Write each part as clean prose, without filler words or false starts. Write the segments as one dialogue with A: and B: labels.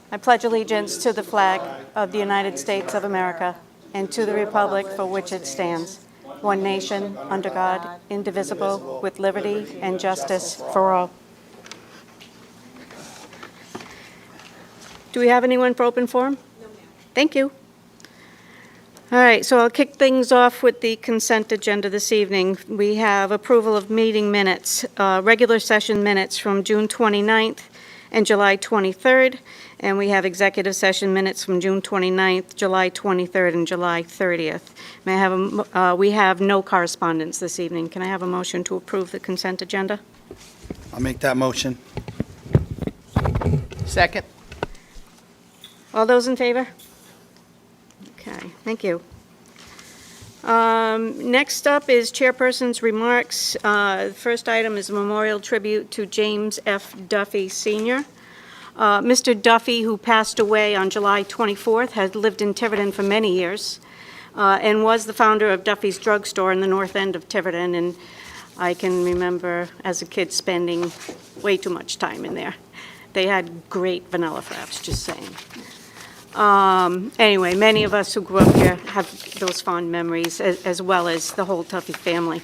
A: I pledge allegiance to the flag of the United States of America and to the republic for which it stands, one nation, under God, indivisible, with liberty and justice for all. Do we have anyone for open forum? No, ma'am. Thank you. All right, so I'll kick things off with the consent agenda this evening. We have approval of meeting minutes, regular session minutes from June 29th and July 23rd, and we have executive session minutes from June 29th, July 23rd, and July 30th. May I have we have no correspondence this evening. Can I have a motion to approve the consent agenda?
B: I'll make that motion.
C: Second.
A: All those in favor? Okay, thank you. Next up is chairperson's remarks. First item is a memorial tribute to James F. Duffy Sr. Mr. Duffy, who passed away on July 24th, had lived in Tiverton for many years and was the founder of Duffy's Drugstore in the north end of Tiverton, and I can remember as a kid spending way too much time in there. They had great vanilla fraps, just saying. Anyway, many of us who grew up here have those fond memories, as well as the whole Duffy family.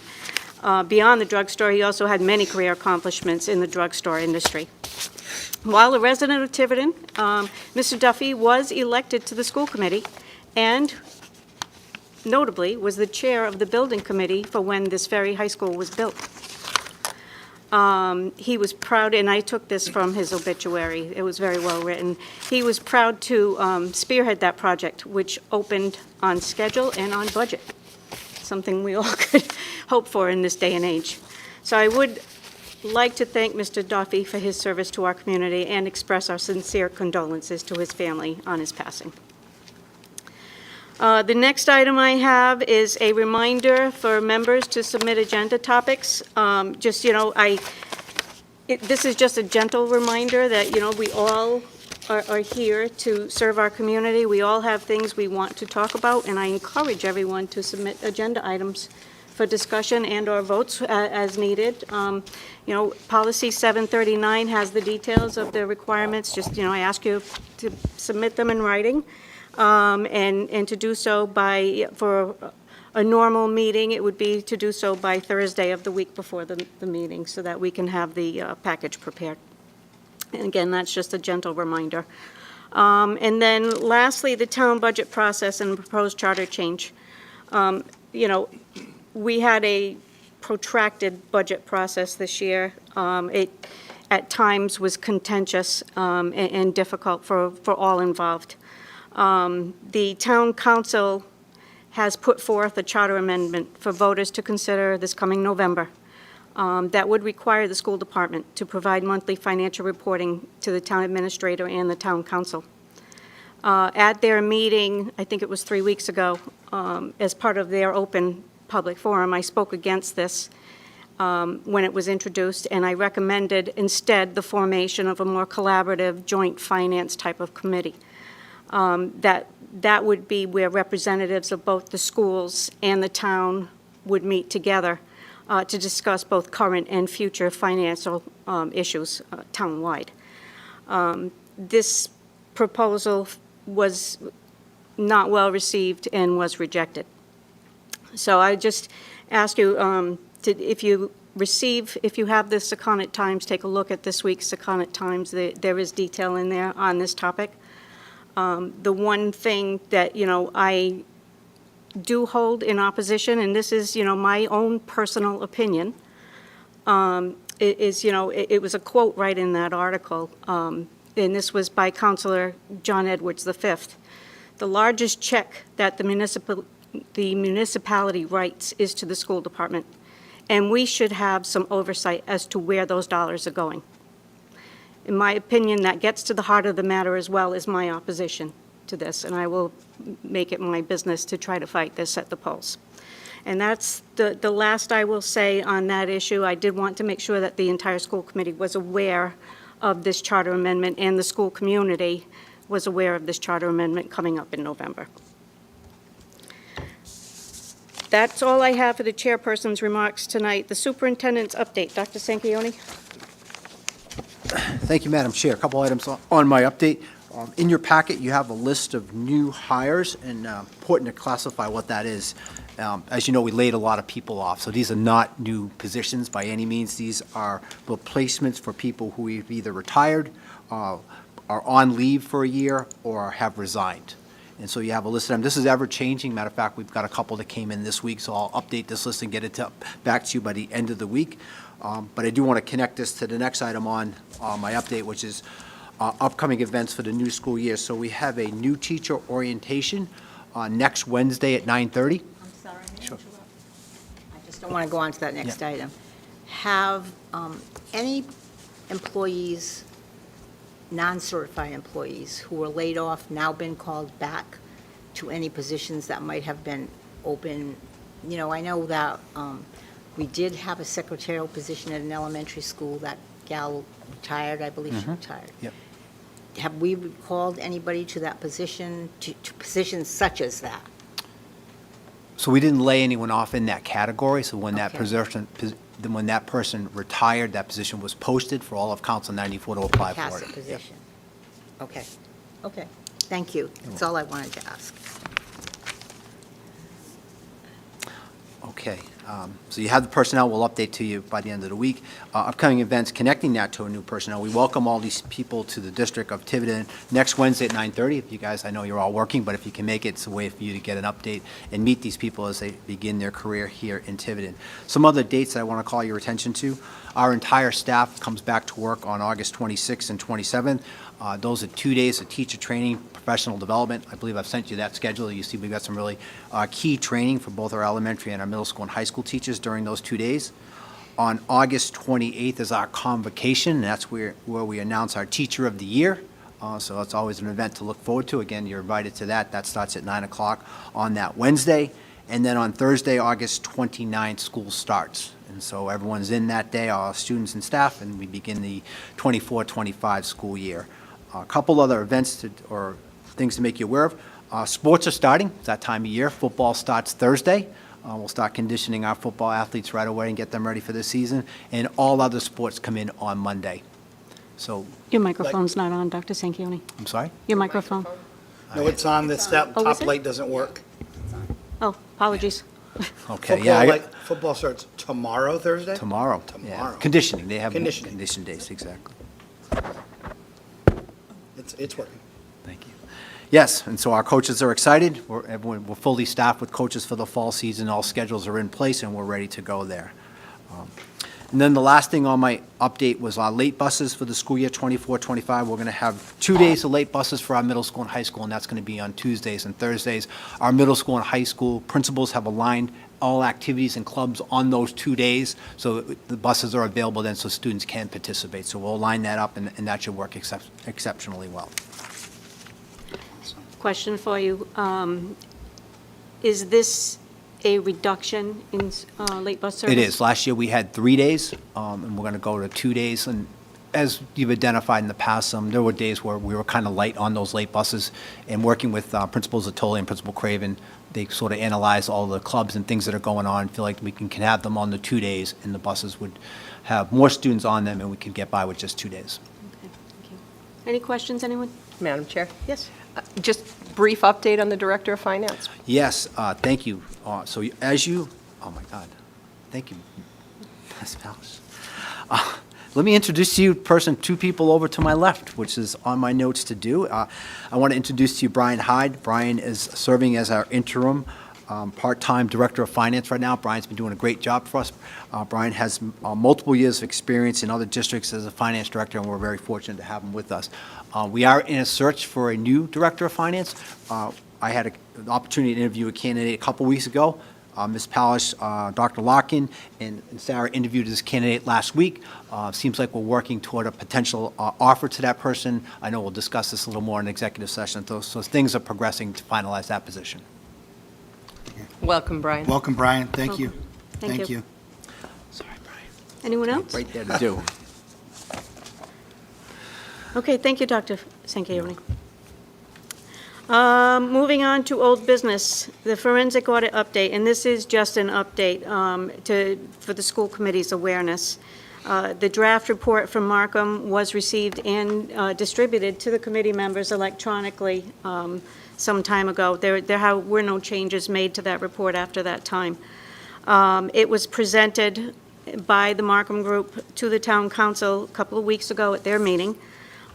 A: Beyond the drugstore, he also had many career accomplishments in the drugstore industry. While a resident of Tiverton, Mr. Duffy was elected to the school committee and, notably, was the chair of the building committee for when this very high school was built. He was proud, and I took this from his obituary, it was very well written. He was proud to spearhead that project, which opened on schedule and on budget, something we all could hope for in this day and age. So I would like to thank Mr. Duffy for his service to our community and express our sincere condolences to his family on his passing. The next item I have is a reminder for members to submit agenda topics. Just, you know, this is just a gentle reminder that, you know, we all are here to serve our community. We all have things we want to talk about, and I encourage everyone to submit agenda items for discussion and or votes as needed. You know, Policy 739 has the details of the requirements. Just, you know, I ask you to submit them in writing. And to do so for a normal meeting, it would be to do so by Thursday of the week before the meeting so that we can have the package prepared. And again, that's just a gentle reminder. And then lastly, the town budget process and proposed charter change. You know, we had a protracted budget process this year. It at times was contentious and difficult for all involved. The town council has put forth a charter amendment for voters to consider this coming November that would require the school department to provide monthly financial reporting to the town administrator and the town council. At their meeting, I think it was 3 weeks ago, as part of their open public forum, I spoke against this when it was introduced, and I recommended instead the formation of a more collaborative joint finance type of committee. That would be where representatives of both the schools and the town would meet together to discuss both current and future financial issues town-wide. This proposal was not well received and was rejected. So I just ask you if you have the Secundant Times, take a look at this week's Secundant Times. There is detail in there on this topic. The one thing that, you know, I do hold in opposition, and this is, you know, my own personal opinion, is, you know, it was a quote right in that article, and this was by Councilor John Edwards V. The largest check that the municipality writes is to the school department, and we should have some oversight as to where those dollars are going. In my opinion, that gets to the heart of the matter as well as my opposition to this, and I will make it my business to try to fight this at the polls. And that's the last I will say on that issue. I did want to make sure that the entire school committee was aware of this charter amendment and the school community was aware of this charter amendment coming up in November. That's all I have for the chairperson's remarks tonight. The superintendent's update. Dr. Sanchioni?
D: Thank you, Madam Chair. A couple items on my update.
C: In your packet, you have a list of new hires, and important to classify what that is. As you know, we laid a lot of people off, so these are not new positions by any means. These are replacements for people who have either retired, are on leave for a year, or have resigned. And so you have a list of them. This is ever-changing. Matter of fact, we've got a couple that came in this week, so I'll update this list and get it back to you by the end of the week. But I do want to connect this to the next item on my update, which is upcoming events for the new school year. So we have a new teacher orientation next Wednesday at 9:30.
D: I'm sorry, may I
C: Sure.
D: interrupt? I just don't want to go on to that next item. Have any employees, non-certified employees who were laid off now been called back to any positions that might have been open? You know, I know that we did have a secretarial position at an elementary school. That gal retired, I believe she retired.
C: Yep.
D: Have we called anybody to that position, to positions such as that?
C: So we didn't lay anyone off in that category, so when that
D: Okay.
C: position, when that person retired, that position was posted for all of Council 94 to apply for
D: CASA
C: it.
D: position? Okay, okay, thank you. That's all I wanted to ask.
C: Okay, so you have the personnel, we'll update to you by the end of the week. Upcoming events connecting that to a new personnel. We welcome all these people to the District of Tiverton next Wednesday at 9:30. If you guys, I know you're all working, but if you can make it, it's a way for you to get an update and meet these people as they begin their career here in Tiverton. Some other dates that I want to call your attention to. Our entire staff comes back to work on August 26th and 27th. Those are 2 days of teacher training, professional development. I believe I've sent you that schedule. You see we've got some really key training for both our elementary and our middle school and high school teachers during those 2 days. On August 28th is our convocation, and that's where we announce our Teacher of the Year. So it's always an event to look forward to. Again, you're invited to that. That starts at 9 o'clock on that Wednesday. And then on Thursday, August 29th, school starts. And so everyone's in that day, all students and staff, and we begin the 24-25 school year. A couple other events or things to make you aware of. Sports are starting. It's that time of year. Football starts Thursday. We'll start conditioning our football athletes right away and get them ready for the season. And all other sports come in on Monday. So,
A: Your microphone's not on, Dr. Sanchioni.
C: I'm sorry?
A: Your microphone.
B: No, it's on, the
A: Oh, is
B: top
A: it?
B: light doesn't work.
A: Oh, apologies.
C: Okay, yeah.
B: Football starts tomorrow, Thursday?
C: Tomorrow. Yeah.
B: Tomorrow.
C: Conditioning. They have
B: Conditioning.
C: condition days, exactly.
B: It's working.
C: Thank you. Yes, and so our coaches are excited. We're fully staffed with coaches for the fall season. All schedules are in place, and we're ready to go there. And then the last thing on my update was our late buses for the school year 24-25. We're going to have 2 days of late buses for our middle school and high school, and that's going to be on Tuesdays and Thursdays. Our middle school and high school principals have aligned all activities and clubs on those 2 days, so the buses are available then so students can participate. So we'll line that up, and that should work exceptionally well.
A: Question for you. Is this a reduction in late bus service?
C: It is. Last year, we had 3 days, and we're going to go to 2 days. And as you've identified in the past, there were days where we were kind of light on those late buses. And working with Principal Zatoli and Principal Craven, they sort of analyze all the clubs and things that are going on, feel like we can have them on the 2 days, and the buses would have more students on them, and we could get by with just 2 days.
A: Okay, thank you. Any questions, anyone?
E: Madam Chair,
A: Yes.
E: just brief update on the Director of Finance.
C: Yes, thank you. So as you, oh my God, thank you, Ms. Palace. Let me introduce to you, two people over to my left, which is on my notes to do. I want to introduce to you Brian Hyde. Brian is serving as our interim part-time Director of Finance right now. Brian's been doing a great job for us. Brian has multiple years of experience in other districts as a finance director, and we're very fortunate to have him with us. We are in a search for a new Director of Finance. I had an opportunity to interview a candidate a couple weeks ago. Ms. Palish, Dr. Larkin, and Sarah interviewed this candidate last week. Seems like we're working toward a potential offer to that person. I know we'll discuss this a little more in executive session, so things are progressing to finalize that position.
E: Welcome, Brian.
B: Welcome, Brian. Thank you.
A: Thank you.
C: Sorry, Brian.
A: Anyone else?
C: Right there to do.
A: Okay, thank you, Dr. Sanchioni. Moving on to old business, the forensic audit update, and this is just an update for the school committee's awareness. The draft report from Marcum was received and distributed to the committee members electronically some time ago. There were no changes made to that report after that time. It was presented by the Marcum Group to the Town Council a couple of weeks ago at their meeting.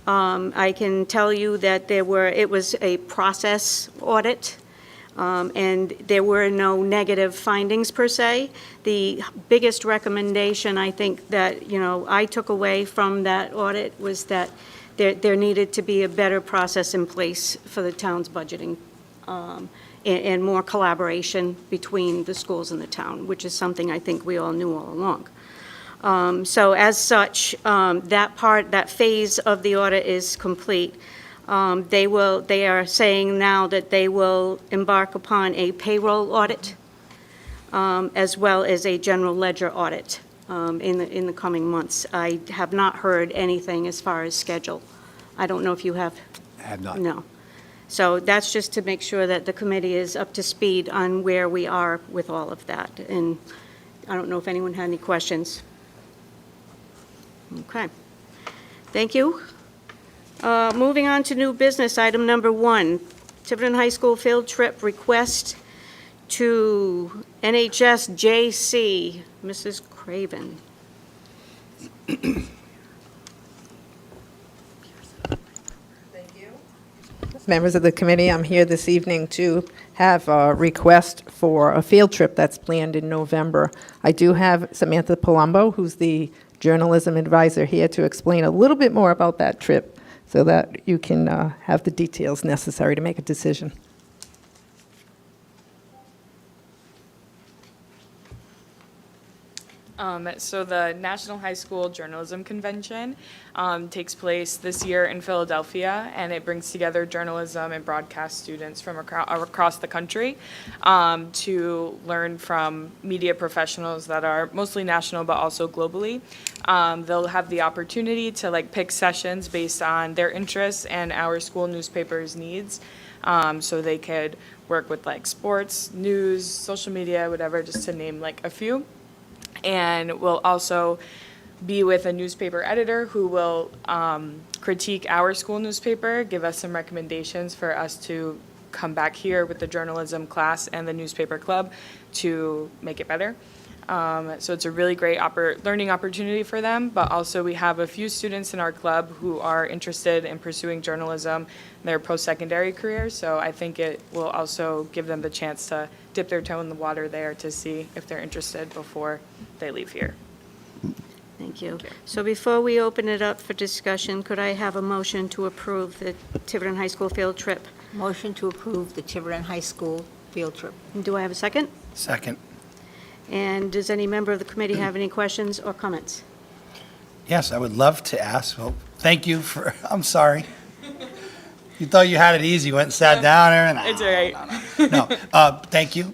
A: I can tell you that it was a process audit, and there were no negative findings per se. The biggest recommendation, I think, that, I took away from that audit was that there needed to be a better process in place for the town's budgeting, and more collaboration between the schools and the town, which is something I think we all knew all along. So as such, that phase of the audit is complete. They are saying now that they will embark upon a payroll audit, as well as a general ledger audit, in the coming months. I have not heard anything as far as schedule. I don't know if you have?
C: I have not.
A: No. So that's just to make sure that the committee is up to speed on where we are with all of that. And I don't know if anyone had any questions. Okay. Thank you. Moving on to new business, item number 1, Tiverton High School field trip request to NHSJC, Mrs. Craven.
F: Members of the committee, I'm here this evening to have a request for a field trip that's planned in November. I do have Samantha Palumbo, who's the journalism advisor, here to explain a little bit more about that trip so that you can have the details necessary to make a decision.
G: So the National High School Journalism Convention takes place this year in Philadelphia, and it brings together journalism and broadcast students from across the country to learn from media professionals that are mostly national but also globally. They'll have the opportunity to pick sessions based on their interests and our school newspaper's needs. So they could work with sports, news, social media, whatever, just to name a few. And we'll also be with a newspaper editor who will critique our school newspaper, give us some recommendations for us to come back here with the journalism class and the newspaper club to make it better. So it's a really great learning opportunity for them, but also we have a few students in our club who are interested in pursuing journalism in their post-secondary careers, so I think it will also give them the chance to dip their toe in the water there to see if they're interested before they leave here.
A: Thank you. So before we open it up for discussion, could I have a motion to approve the Tiverton High School field trip?
D: Motion to approve the Tiverton High School field trip.
A: Do I have a second?
B: Second.
A: And does any member of the committee have any questions or comments?
B: Yes, I would love to ask. Well, thank you for, I'm sorry. You thought you had it easy, went and sat down there and.
G: It's all right.
B: No, thank you.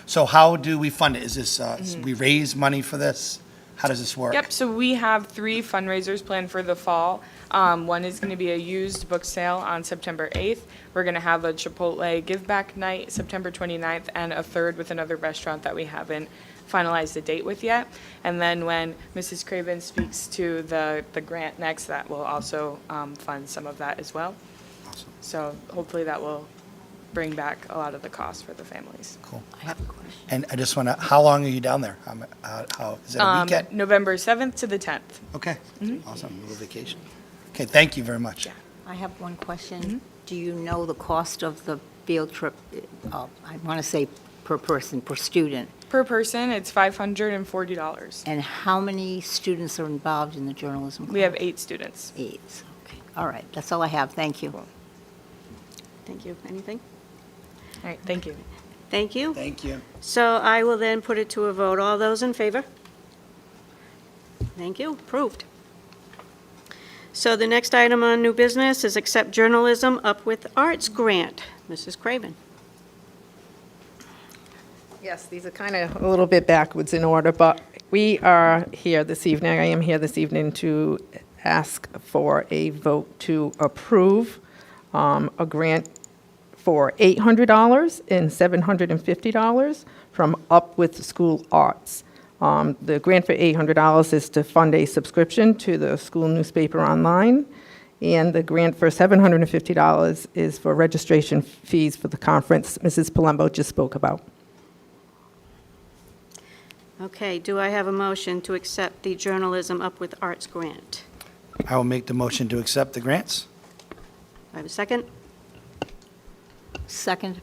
B: So how do we fund it? Is this, we raise money for this? How does this work?
G: Yep, so we have 3 fundraisers planned for the fall. One is going to be a used book sale on September 8th. We're going to have a Chipotle give back night September 29th, and a third with another restaurant that we haven't finalized a date with yet. And then when Mrs. Craven speaks to the grant next, that will also fund some of that as well.
B: Awesome.
G: So hopefully that will bring back a lot of the costs for the families.
B: Cool.
D: I have a question.
B: And I just want to, how long are you down there? How, is it a weekend?
G: November 7th to the 10th.
B: Okay, awesome, a little vacation. Okay, thank you very much.
G: Yeah.
D: I have one question. Do you know the cost of the field trip? I want to say per person, per student.
G: Per person, it's $540.
D: And how many students are involved in the journalism club?
G: We have 8 students.
D: 8. Okay. All right. That's all I have. Thank you.
A: Thank you. Anything?
G: All right, thank you.
A: Thank you.
B: Thank you.
A: So I will then put it to a vote. All those in favor? Thank you. Approved. So the next item on new business is accept journalism up with arts grant. Mrs. Craven.
F: Yes, these are kind of a little bit backwards in order, but we are here this evening, I am here this evening to ask for a vote to approve a grant for $800 and $750 from Up with School Arts. The grant for $800 is to fund a subscription to the school newspaper online, and the grant for $750 is for registration fees for the conference Mrs. Palumbo just spoke about.
A: Okay, do I have a motion to accept the Journalism Up with Arts grant?
B: I will make the motion to accept the grants.
A: I have a second?
D: Second.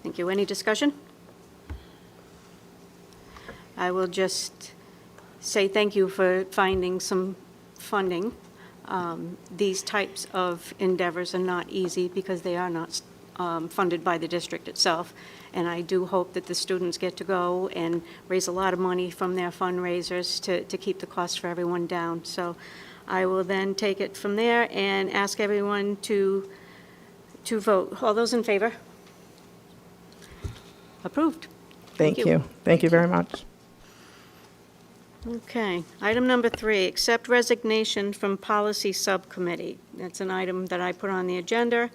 A: Thank you. Any discussion? I will just say thank you for finding some funding. These types of endeavors are not easy because they are not funded by the district itself. And I do hope that the students get to go and raise a lot of money from their fundraisers to keep the cost for everyone down. So I will then take it from there and ask everyone to vote. All those in favor? Approved.
F: Thank you. Thank you very much.
A: Okay, item number 3, accept resignation from Policy Subcommittee. That's an item that I put on the agenda.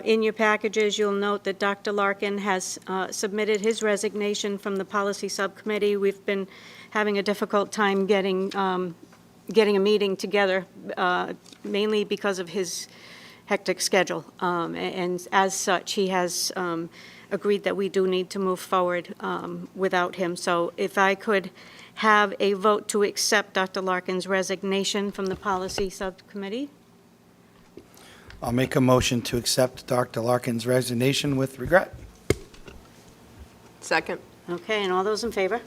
A: In your packages, you'll note that Dr. Larkin has submitted his resignation from the Policy Subcommittee. We've been having a difficult time getting a meeting together, mainly because of his hectic schedule. And as such, he has agreed that we do need to move forward without him. So if I could have a vote to accept Dr. Larkin's resignation from the Policy Subcommittee.
B: I'll make a motion to accept Dr. Larkin's resignation with regret.
E: Second.
A: Okay, and all those in favor?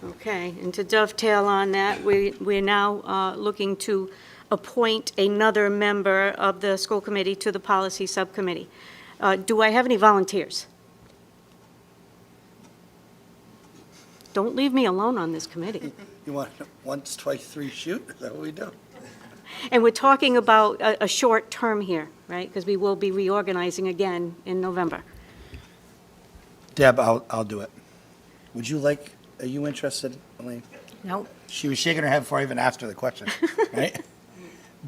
A: Okay, and to dovetail on that, we're now looking to appoint another member of the school committee to the Policy Subcommittee. Do I have any volunteers? Don't leave me alone on this committee.
B: You want once, twice, three, shoot? Is that what we do?
A: And we're talking about a short term here, right? Because we will be reorganizing again in November.
B: Deb, I'll do it. Would you like, are you interested, Elaine?
D: Nope.
B: She was shaking her head before I even asked her the question, right?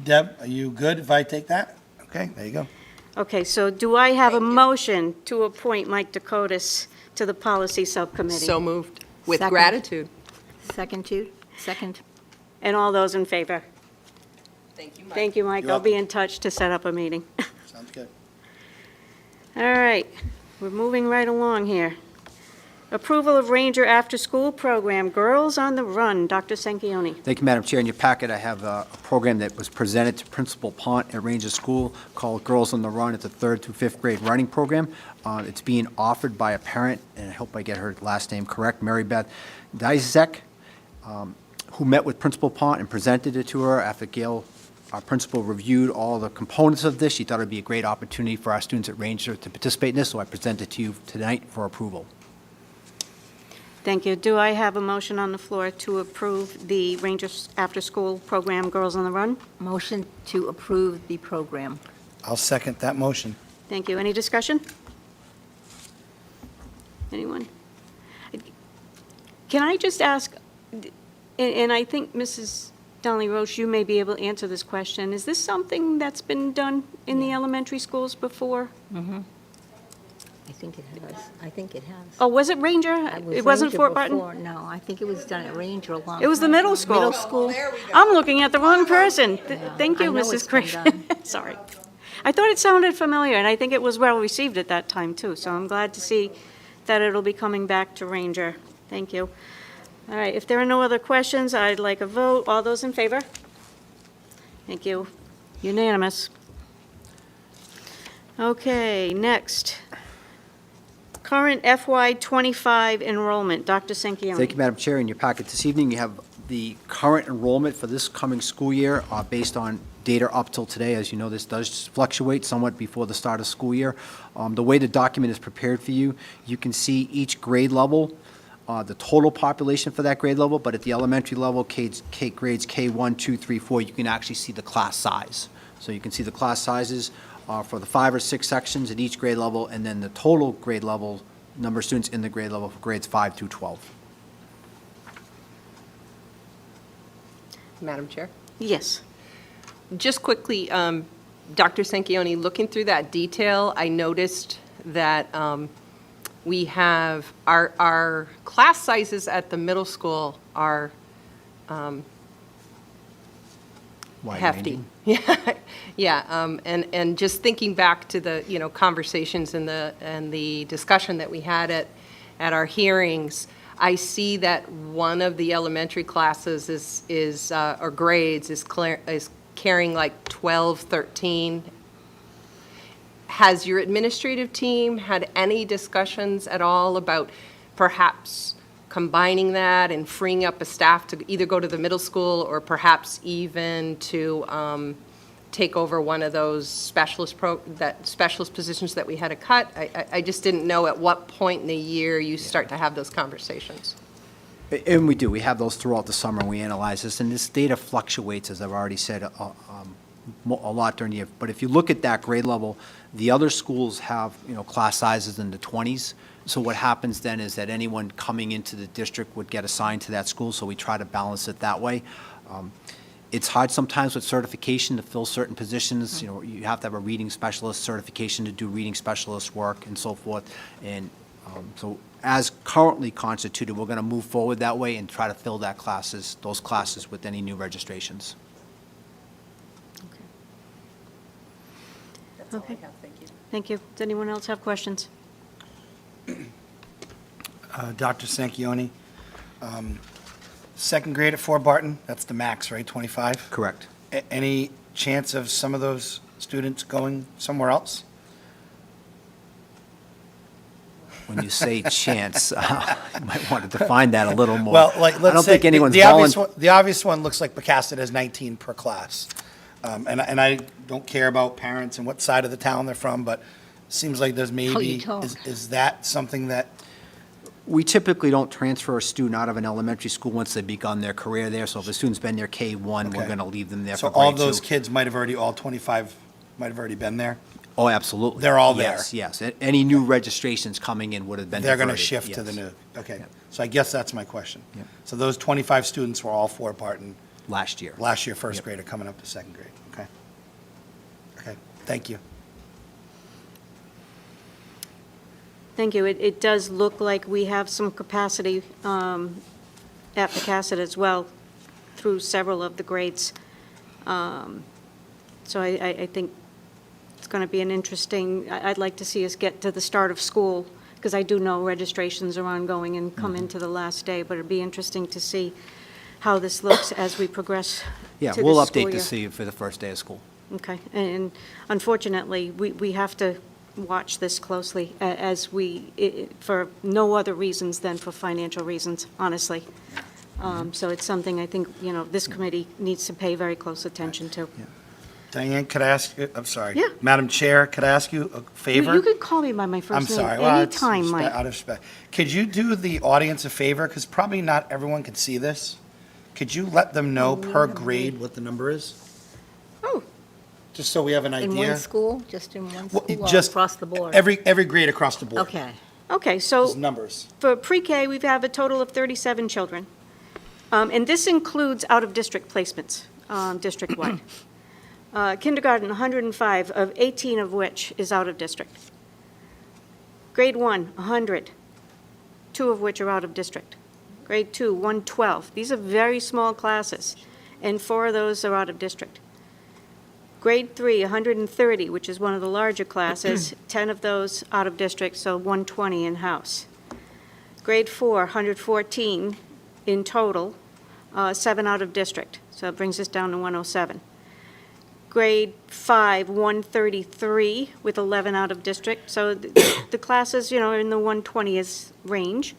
B: Deb, are you good if I take that? Okay, there you go.
A: Okay, so do I have a motion to appoint Mike Dakotas to the Policy Subcommittee?
E: So moved. With
D: Second.
E: gratitude.
D: Second.
A: And all those in favor?
E: Thank you, Mike.
A: Thank you, Mike.
B: You're
A: I'll be
B: welcome.
A: in touch to set up a meeting.
B: Sounds good.
A: All right, we're moving right along here. Approval of Ranger After-School Program, Girls on the Run. Dr. Sanchioni.
C: Thank you, Madam Chair. In your packet, I have a program that was presented to Principal Pont at Ranger School called Girls on the Run. It's a 3rd through 5th grade running program. It's being offered by a parent, and I hope I get her last name correct, Mary Beth Dizek, who met with Principal Pont and presented it to her after Gail, our principal, reviewed all the components of this. She thought it would be a great opportunity for our students at Ranger to participate in this, so I present it to you tonight for approval.
A: Thank you. Do I have a motion on the floor to approve the Rangers After-School Program, Girls on the Run?
D: Motion to approve the program.
B: I'll second that motion.
A: Thank you. Any discussion? Anyone? Can I just ask, and I think Mrs. Donnelly Roche, you may be able to answer this question. Is this something that's been done in the elementary schools before?
D: I think it has.
A: Oh, was it Ranger? It wasn't
D: Ranger
A: Fort Barton?
D: before. No, I think it was done at Ranger a long time.
A: It was the middle school.
D: Middle school.
A: I'm looking at the wrong person. Thank you,
D: I know it's
A: Mrs.
D: been
A: Craven. Sorry. I thought it sounded familiar, and I think it was well received at that time, too. So I'm glad to see that it'll be coming back to Ranger. Thank you. All right, if there are no other questions, I'd like a vote. All those in favor? Thank you. Unanimous. Okay, next. Current FY25 enrollment. Dr. Sanchioni.
C: Thank you, Madam Chair. In your packet this evening, you have the current enrollment for this coming school year based on data up till today. As you know, this does fluctuate somewhat before the start of school year. The way the document is prepared for you, you can see each grade level, the total population for that grade level, but at the elementary level, grades K1, 2, 3, 4, you can actually see the class size. So you can see the class sizes for the 5 or 6 sections at each grade level, and then the total grade level, number of students in the grade level for grades 5 through 12.
E: Madam Chair.
A: Yes.
E: Just quickly, Dr. Sanchioni, looking through that detail, I noticed that we have, our class sizes at the middle school are hefty.
C: Wide-ranging.
E: Yeah, and just thinking back to the, conversations and the discussion that we had at our hearings, I see that one of the elementary classes is or grades is carrying like 12, 13. Has your administrative team had any discussions at all about perhaps combining that and freeing up a staff to either go to the middle school or perhaps even to take over one of those specialist positions that we had to cut? I just didn't know at what point in the year you start to have those conversations.
C: And we do. We have those throughout the summer, and we analyze this. And this data fluctuates, as I've already said, a lot during the year. But if you look at that grade level, the other schools have, class sizes in the 20s. So what happens then is that anyone coming into the district would get assigned to that school, so we try to balance it that way. It's hard sometimes with certification to fill certain positions. You have to have a reading specialist certification to do reading specialist work and so forth. And so as currently constituted, we're going to move forward that way and try to fill those classes with any new registrations.
E: That's all I
A: Okay.
E: have, thank you.
A: Thank you. Does anyone else have questions?
B: Dr. Sanchioni, second grade at Fort Barton, that's the max, right, 25?
C: Correct.
B: Any chance of some of those students going somewhere else?
C: When you say chance, you might want to define that a little more.
B: Well, like,
C: I
B: let's
C: don't
B: say,
C: think anyone's
B: the obvious
C: volunteering.
B: one, the obvious one looks like Pecasset has 19 per class. And I don't care about parents and what side of the town they're from, but it seems like there's maybe,
D: don't.
B: is that something that,
C: We typically don't transfer a student out of an elementary school once they've begun their career there. So if a student's been there K-1, we're
B: Okay.
C: going to leave them there
B: so
C: for grade 2.
B: all those kids might have already, all 25 might have already been there?
C: Oh, absolutely.
B: They're all there.
C: Yes, yes. Any new registrations coming in would have been
B: They're going to
C: diverted,
B: shift to the
C: yes.
B: new, okay.
C: Yeah.
B: So I guess that's my question.
C: Yeah.
B: So those 25 students were all Fort Barton
C: Last year.
B: last year, first
C: Yep.
B: grade, are coming up to second grade, okay? Okay, thank you.
A: Thank you. It does look like we have some capacity at Pecasset as well through several of the grades. So I think it's going to be an interesting, I'd like to see us get to the start of school, because I do know registrations are ongoing and come into the last day, but it'd be interesting to see how this looks as we progress
C: Yeah,
A: to
C: we'll
A: this school
C: update to
A: year.
C: see you for the first day of school.
A: Okay, and unfortunately, we have to watch this closely as for no other reasons than for financial reasons, honestly. So it's something I think, this committee needs to pay very close attention to.
B: Diane, could I ask you, I'm sorry.
A: Yeah.
B: Madam Chair, could I ask you a favor?
A: You can call me by my
B: I'm
A: first name
B: sorry. Well, it's
A: anytime,
B: respect-
A: Mike.
B: Out of respect. Could you do the audience a favor? Because probably not everyone can see this. Could you let them know per grade what the number is?
A: Oh,
B: Just so we have an
D: In
B: idea?
D: one school, just in one
B: Well,
D: school, or
B: just
D: across the board?
B: Every grade across the board.
D: Okay.
A: okay, so
B: Just numbers.
A: for pre-K, we have a total of 37 children. And this includes out-of-district placements, district-wide. Kindergarten, 105, of 18 of which is out-of-district. Grade 1, 100, 2 of which are out-of-district. Grade 2, 112. These are very small classes, and 4 of those are out-of-district. Grade 3, 130, which is one of the larger classes, 10 of those out-of-district, so 120 in-house. Grade 4, 114 in total, 7 out-of-district, so it brings us down to 107. Grade 5, 133 with 11 out-of-district, so the classes, are in the 120s range.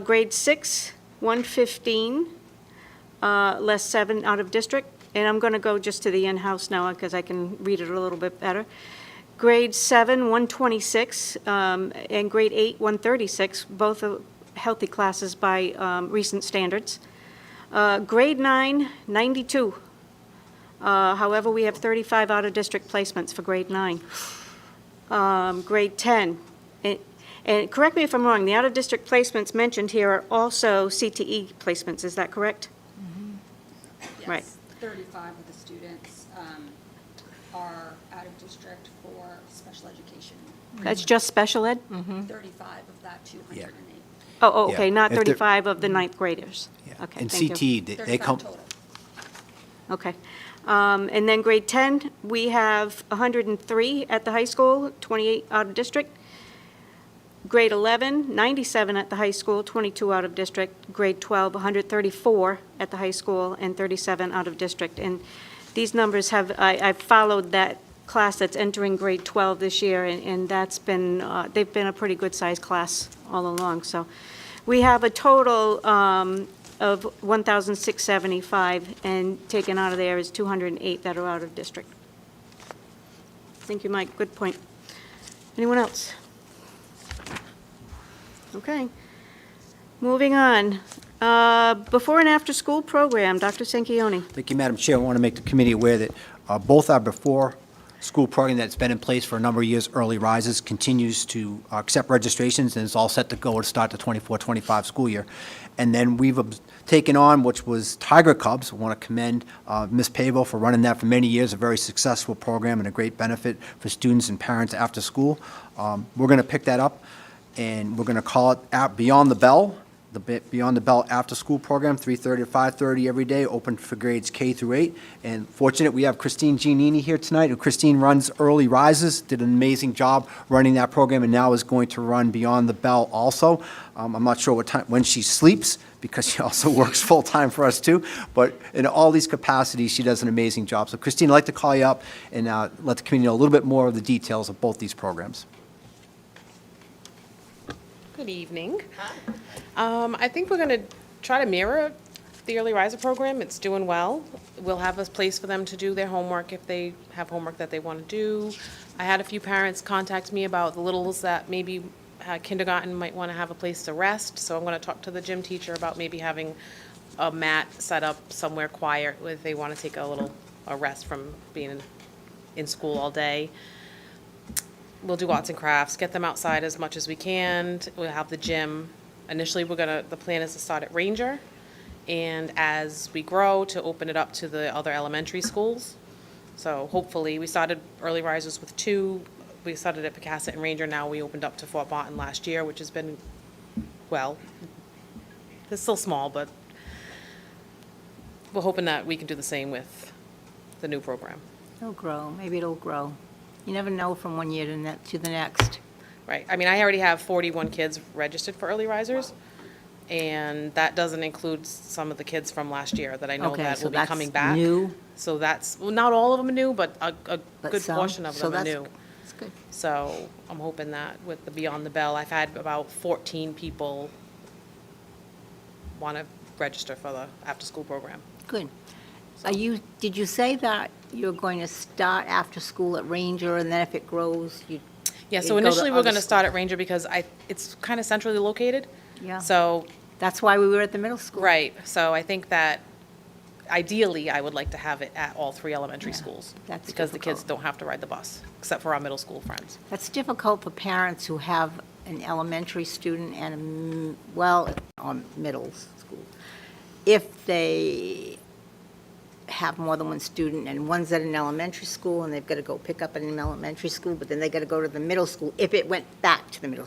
A: Grade 6, 115, less 7 out-of-district, and I'm going to go just to the in-house now because I can read it a little bit better. Grade 7, 126, and grade 8, 136, both are healthy classes by recent standards. Grade 9, 92. However, we have 35 out-of-district placements for grade 9. Grade 10, and correct me if I'm wrong, the out-of-district placements mentioned here are also CTE placements, is that correct? Right.
H: Yes, 35 of the students are out of district for special education.
A: That's just special ed?
H: 35 of that 208.
A: Oh, okay,
C: Yeah.
A: not
C: If they're-
A: 35 of the ninth graders?
C: Yeah.
A: Okay,
C: And
A: thank you.
C: CT, they
H: 35
C: come,
H: total.
A: Okay. And then grade 10, we have 103 at the high school, 28 out of district. Grade 11, 97 at the high school, 22 out of district. Grade 12, 134 at the high school, and 37 out of district. And these numbers have, I've followed that class that's entering grade 12 this year, and that's been, they've been a pretty good-sized class all along. So we have a total of 1,675, and taken out of there is 208 that are out of district. Thank you, Mike. Good point. Anyone else? Okay. Moving on. Before and after school program, Dr. Sanchioni.
C: Thank you, Madam Chair. I want to make the committee aware that both our before-school program that's been in place for a number of years, Early Risers, continues to accept registrations and is all set to go to start the 24-25 school year. And then we've taken on, which was Tiger Cubs. I want to commend Ms. Payroll for running that for many years, a very successful program and a great benefit for students and parents after school. We're going to pick that up, and we're going to call it Beyond the Bell. The Beyond the Bell after-school program, 3:30 to 5:30 every day, open for grades K through 8. And fortunate, we have Christine Giannini here tonight. Christine runs Early Risers, did an amazing job running that program, and now is going to run Beyond the Bell also. I'm not sure when she sleeps, because she also works full-time for us too. But in all these capacities, she does an amazing job. So Christine, I'd like to call you up and let the community know a little bit more of the details of both these programs.
I: Good evening. I think we're going to try to mirror the Early Riser program. It's doing well. We'll have a place for them to do their homework if they have homework that they want to do. I had a few parents contact me about the littles that maybe kindergarten might want to have a place to rest, so I'm going to talk to the gym teacher about maybe having a mat set up somewhere quiet where they want to take a rest from being in school all day. We'll do arts and crafts, get them outside as much as we can. We'll have the gym. Initially, the plan is to start at Ranger, and as we grow, to open it up to the other elementary schools. So hopefully, we started Early Risers with 2. We started at Pecasset and Ranger. Now we opened up to Fort Barton last year, which has been, well, it's still small, but we're hoping that we can do the same with the new program.
D: It'll grow, maybe it'll grow. You never know from one year to the next.
I: Right. I mean, I already have 41 kids registered for Early Risers, and that doesn't include some of the kids from last year that I know
D: Okay,
I: that
D: so
I: will be
D: that's
I: coming back.
D: new?
I: So that's, well, not all of them are new, but a
D: But
I: good
D: some?
I: portion of
D: So
I: them are
D: that's-
I: new.
D: That's good.
I: So I'm hoping that with the Beyond the Bell, I've had about 14 people want to register for the after-school program.
D: Good. Did you say that you're going to start after school at Ranger, and then if it grows, you?
I: Yeah,
D: you
I: so
D: go to
I: initially, we're
D: other
I: going to
D: schools?
I: start at Ranger because it's kind of centrally located.
D: Yeah.
I: So,
D: That's why we were at the middle school.
I: right, so I think that ideally, I would like to have it at all 3 elementary schools.
D: that's
I: because the kids
D: difficult.
I: don't have to ride the bus, except for our middle school friends.
D: That's difficult for parents who have an elementary student and middle school. If they have more than one student, and one's at an elementary school, and they've got to go pick up at an elementary school, but then they got to go to the middle school, if it went back to the middle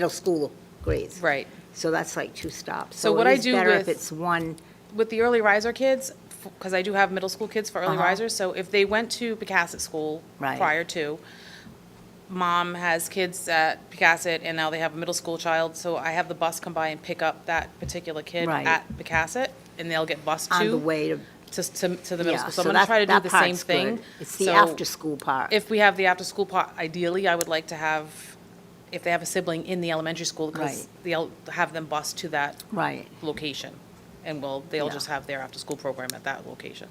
D: school grades.
I: Right.
D: So that's like 2 stops.
I: So what I
D: it is
I: do
D: better
I: with-
D: if it's one,
I: With the early riser kids, because I do have middle school kids for early
D: Uh-huh.
I: risers, so if they went to Pecasset School
D: Right.
I: prior to, mom has kids at Pecasset, and now they have a middle school child, so I have the bus come by and pick up that particular kid
D: Right.
I: at Pecasset, and they'll get bused
D: on the
I: to,
D: way to,
I: to the middle
D: yeah.
I: school. So I'm gonna
D: that-
I: try to do
D: that
I: the same
D: part's
I: thing.
D: good. It's the
I: So
D: after-school part.
I: If we have the after-school part, ideally, I would like to have, if they have a sibling in the elementary school, because
D: Right.
I: they'll have them bused to that
D: Right.
I: location. And they'll
D: Yeah.
I: just have their after-school program at that location.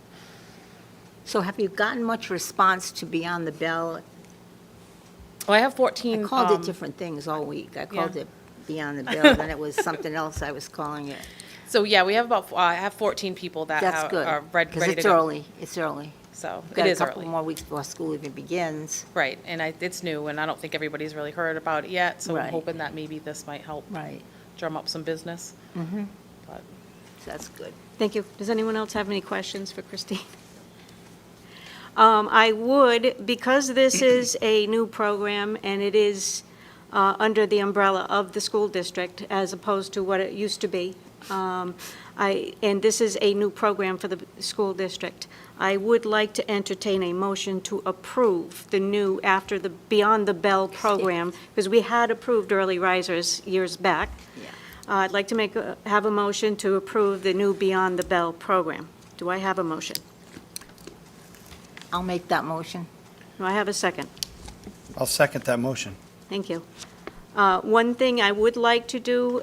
D: So have you gotten much response to Beyond the Bell?
I: Well, I have 14.
D: I called it different things all week. I called
I: yeah.
D: it Beyond the Bell, then it was something else I was calling it.
I: So, yeah, we have I have 14 people that
D: That's
I: are
D: good.
I: ready to go.
D: Because it's early, it's early.
I: So,
D: We've
I: it
D: got a
I: is
D: couple
I: early.
D: more weeks before school even begins.
I: Right, and it's new, and I don't think everybody's really heard about it yet, so I'm
D: Right.
I: hoping that maybe this might help
D: Right.
I: drum up some business. But
D: So that's good.
A: Thank you. Does anyone else have any questions for Christine? I would, because this is a new program and it is under the umbrella of the school district as opposed to what it used to be, and this is a new program for the school district, I would like to entertain a motion to approve the new after the Beyond the Bell program, because we had approved early risers years back.
D: Yeah.
A: I'd like to have a motion to approve the new Beyond the Bell program. Do I have a motion?
D: I'll make that motion.
A: Do I have a second?
B: I'll second that motion.
A: Thank you. One thing I would like to do,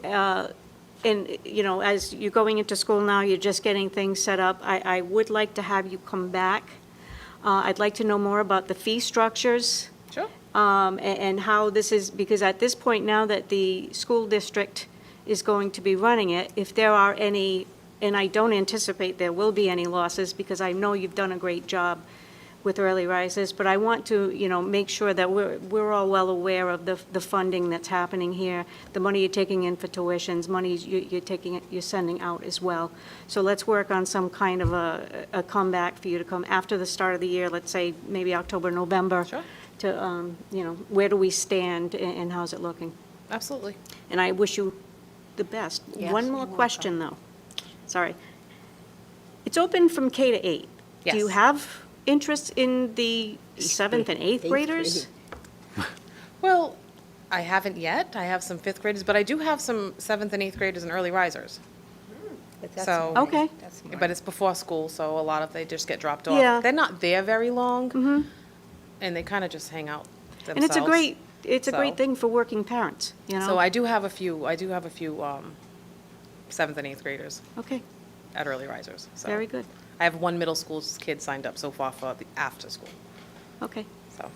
A: and, you know, as you're going into school now, you're just getting things set up, I would like to have you come back. I'd like to know more about the fee structures.
I: Sure.
A: And how this is, because at this point now that the school district is going to be running it, if there are any, and I don't anticipate there will be any losses, because I know you've done a great job with early risers, but I want to, you know, make sure that we're all well aware of the funding that's happening here, the money you're taking in for tuitions, money you're sending out as well. So let's work on some kind of a comeback for you to come after the start of the year, let's say maybe October, November.
I: Sure.
A: To, you know, where do we stand and how's it looking?
I: Absolutely.
A: And I wish you the best.
D: Yes,
A: One
D: you're
A: more
D: welcome.
A: question, though. Sorry. It's open from K to 8.
I: Yes.
A: Do you have interest in the 7th and 8th graders?
I: Well, I haven't yet. I have some 5th graders, but I do have some 7th and 8th graders and early risers.
D: But that's
I: So-
D: fine.
A: Okay.
D: That's fine.
I: But it's before school, so a lot of they just get dropped off.
A: Yeah.
I: They're not there very long, and they kind of just hang out themselves.
A: And it's a great
I: So-
A: thing for working parents, you know?
I: So I do have a few 7th and 8th graders
A: Okay,
I: at early risers. So
A: very good.
I: I have one middle school kid signed up so far for the after school,
A: Okay.
I: so.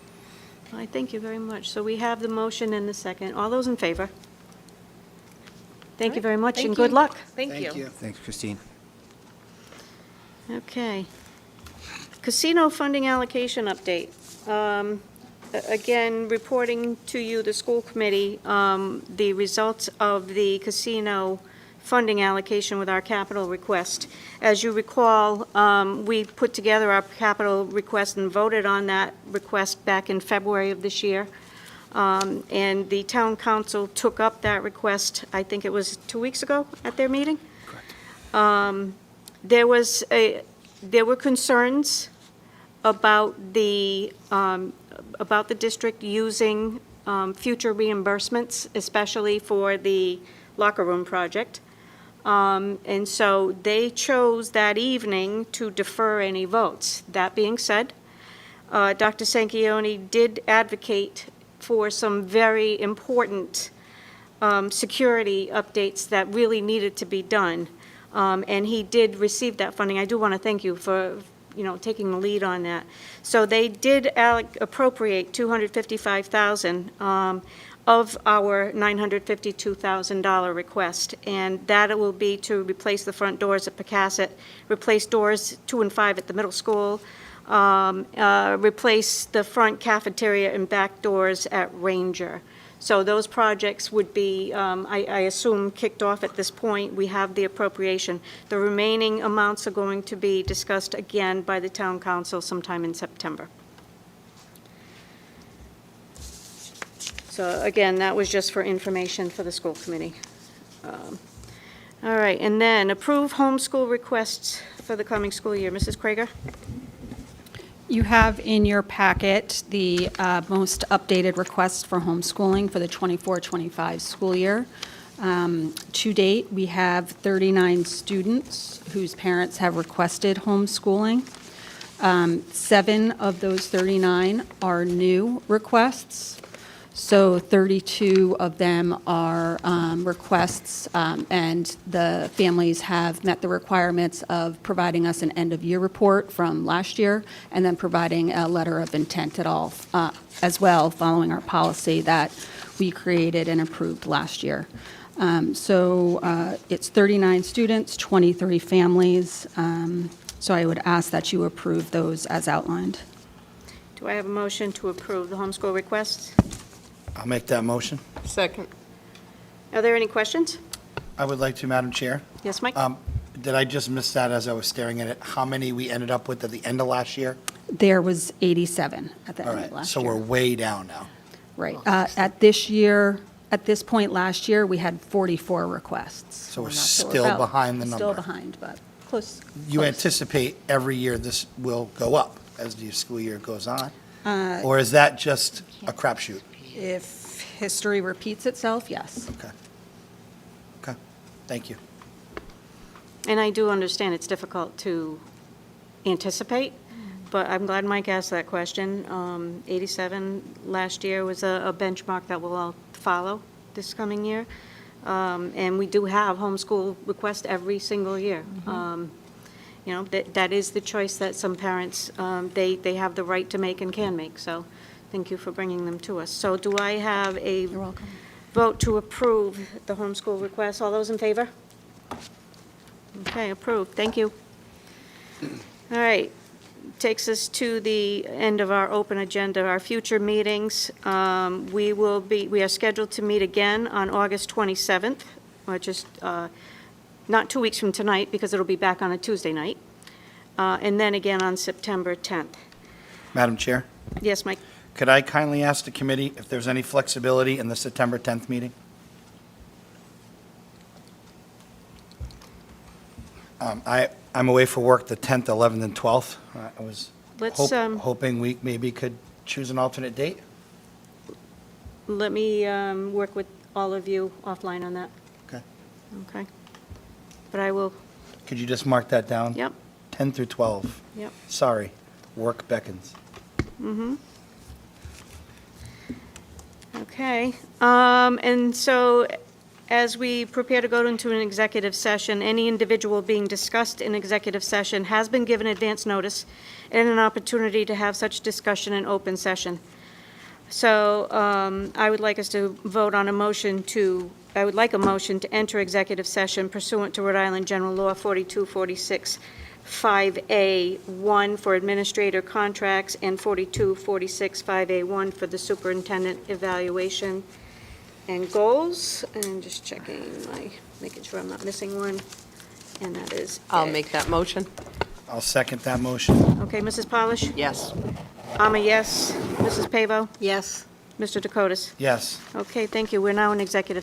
A: I thank you very much. So we have the motion and the second. All those in favor? Thank you very much, and
I: Thank
A: good
I: you.
A: luck.
I: Thank you.
C: Thanks, Christine.
A: Okay. Casino funding allocation update. Again, reporting to you, the school committee, the results of the casino funding allocation with our capital request. As you recall, we put together our capital request and voted on that request back in February of this year. And the town council took up that request, I think it was 2 weeks ago at their meeting. Correct. There were concerns about the district using future reimbursements, especially for the locker room project. And so they chose that evening to defer any votes. That being said, Dr. Sanchioni did advocate for some very important security updates that really needed to be done. And he did receive that funding. I do want to thank you for, you know, taking the lead on that. So they did appropriate $255,000 of our $952,000 request, and that will be to replace the front doors at Pecasset, replace doors 2 and 5 at the middle school, replace the front cafeteria and back doors at Ranger. So those projects would be, I assume, kicked off at this point. We have the appropriation. The remaining amounts are going to be discussed again by the town council sometime in September. So again, that was just for information for the school committee. All right, and then approve homeschool requests for the coming school year. Mrs. Kraeger?
H: You have in your packet the most updated request for homeschooling for the 24-25 school year. To date, we have 39 students whose parents have requested homeschooling. 7 of those 39 are new requests. So 32 of them are requests, and the families have met the requirements of providing us an end-of-year report from last year, and then providing a letter of intent at all, as well, following our policy that we created and approved last year. So it's 39 students, 23 families, so I would ask that you approve those as outlined.
A: Do I have a motion to approve the homeschool requests?
B: I'll make that motion.
E: Second.
A: Are there any questions?
B: I would like to, Madam Chair.
A: Yes, Mike?
B: Did I just miss that as I was staring at it? How many we ended up with at the end of last year?
H: There was 87 at the
B: All
H: end of
B: right,
H: last
B: so
H: year.
B: we're way down now.
H: Right. At this point last year, we had 44 requests.
B: So we're
H: we're
B: still
H: about-
B: behind the
H: Still
B: number.
H: behind, but close.
B: You
H: close.
B: anticipate every year this will go up as the school year goes on? Or is that just a crapshoot?
H: If history repeats itself, yes.
B: Okay. Okay, thank you.
A: And I do understand it's difficult to anticipate, but I'm glad Mike asked that question. 87 last year was a benchmark that we'll all follow this coming year. And we do have homeschool requests every single year. You know, that is the choice that some parents, they have the right to make and can make. So thank you for bringing them to us. So do I have a
H: You're welcome.
A: vote to approve the homeschool request? All those in favor? Okay, approved. Thank you. All right. Takes us to the end of our open agenda, our future meetings. We are scheduled to meet again on August 27th, which is not 2 weeks from tonight, because it'll be back on a Tuesday night, and then again on September 10th.
B: Madam Chair,
A: Yes, Mike?
B: could I kindly ask the committee if there's any flexibility in the September 10th meeting? I'm away for work the 10th, 11th, and 12th. I was
A: Let's,
B: hoping we maybe could choose an alternate date.
A: let me work with all of you offline on that,
B: Okay.
A: okay? But I will,
B: Could you just mark that down?
A: yep,
B: 10 through 12.
A: yep.
B: Sorry, work beckons.
A: Okay, and so as we prepare to go into an executive session, any individual being discussed in executive session has been given advance notice and an opportunity to have such discussion in open session. So I would like us to vote on a motion to, I would like a motion to enter executive session pursuant to Rhode Island General Law 4246 5A1 for administrator contracts and 4246 5A1 for the superintendent evaluation and goals. And just checking making sure I'm not missing one. And that is
E: I'll
A: it.
E: make that motion.
B: I'll second that motion.
A: Okay, Mrs. Polish?
E: Yes.
A: I'm a yes. Mrs. Pavo?
D: Yes.
A: Mr. Dakotas?
B: Yes.
A: Okay, thank you. We're now in executive